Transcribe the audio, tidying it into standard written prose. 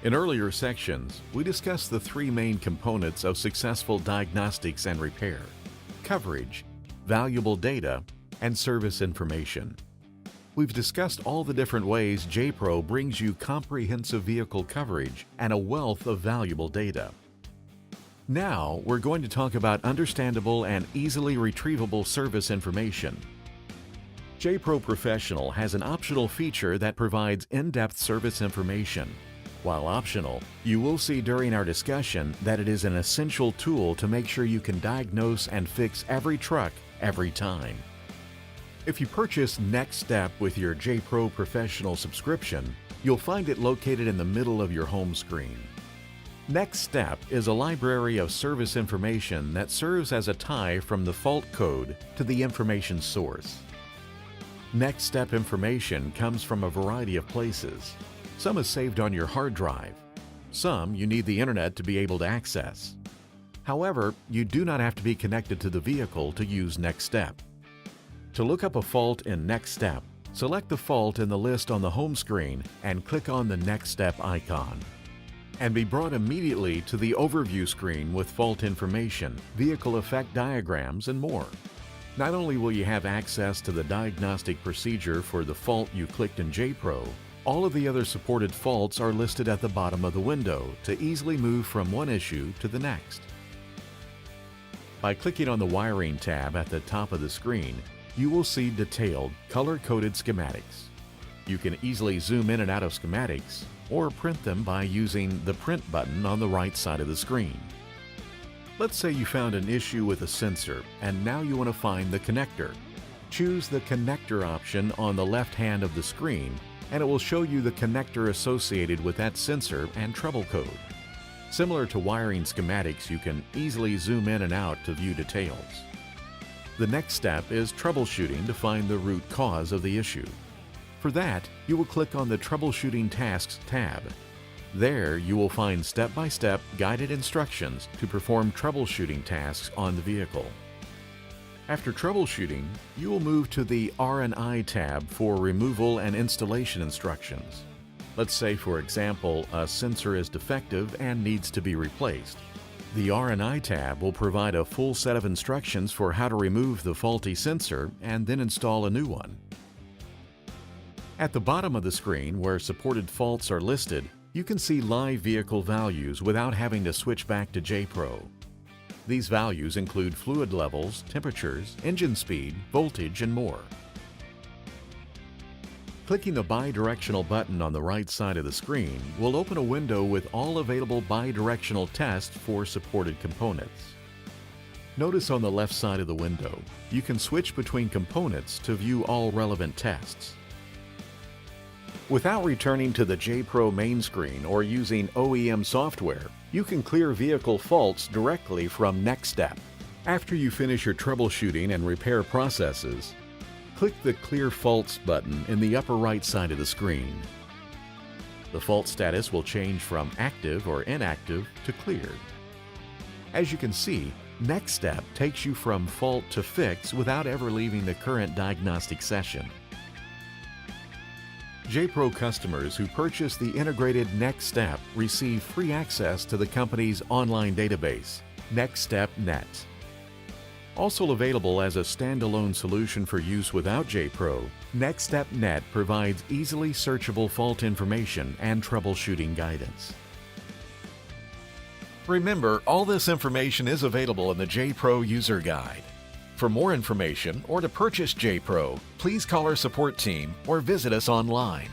In earlier sections, we discussed the three main components of successful diagnostics and repair: coverage, valuable data, and service information. We've discussed all the different ways JPRO brings you comprehensive vehicle coverage and a wealth of valuable data. Now, we're going to talk about understandable and easily retrievable service information. JPRO Professional has an optional feature that provides in-depth service information. While optional, you will see during our discussion that it is an essential tool to make sure you can diagnose and fix every truck every time. If you purchase Next Step with your JPRO Professional subscription, you'll find it located in the middle of your home screen. Next Step is a library of service information that serves as a tie from the fault code to the information source. Next Step information comes from a variety of places. Some is saved on your hard drive. Some you need the internet to be able to access. However, you do not have to be connected to the vehicle to use Next Step. To look up a fault in Next Step, select the fault in the list on the home screen and click on the Next Step icon. And be brought immediately to the overview screen with fault information, vehicle effect diagrams, and more. Not only will you have access to the diagnostic procedure for the fault you clicked in JPRO, all of the other supported faults are listed at the bottom of the window to easily move from one issue to the next. By clicking on the Wiring tab at the top of the screen, you will see detailed, color-coded schematics. You can easily zoom in and out of schematics or print them by using the Print button on the right side of the screen. Let's say you found an issue with a sensor and now you want to find the connector. Choose the Connector option on the left hand of the screen and it will show you the connector associated with that sensor and trouble code. Similar to wiring schematics, you can easily zoom in and out to view details. The next step is troubleshooting to find the root cause of the issue. For that, you will click on the Troubleshooting Tasks tab. There, you will find step-by-step guided instructions to perform troubleshooting tasks on the vehicle. After troubleshooting, you will move to the R&I tab for removal and installation instructions. Let's say, for example, a sensor is defective and needs to be replaced. The R&I tab will provide a full set of instructions for how to remove the faulty sensor and then install a new one. At the bottom of the screen, where supported faults are listed, you can see live vehicle values without having to switch back to JPRO. These values include fluid levels, temperatures, engine speed, voltage, and more. Clicking the Bi-Directional button on the right side of the screen will open a window with all available bi-directional tests for supported components. Notice on the left side of the window, you can switch between components to view all relevant tests. Without returning to the JPRO main screen or using OEM software, you can clear vehicle faults directly from Next Step. After you finish your troubleshooting and repair processes, click the Clear Faults button in the upper right side of the screen. The fault status will change from active or inactive to cleared. As you can see, Next Step takes you from fault to fix without ever leaving the current diagnostic session. JPRO customers who purchase the integrated Next Step receive free access to the company's online database, NextStep.net. Also available as a standalone solution for use without JPRO, NextStep.net provides easily searchable fault information and troubleshooting guidance. Remember, all this information is available in the JPRO User Guide. For more information or to purchase JPRO, please call our support team or visit us online.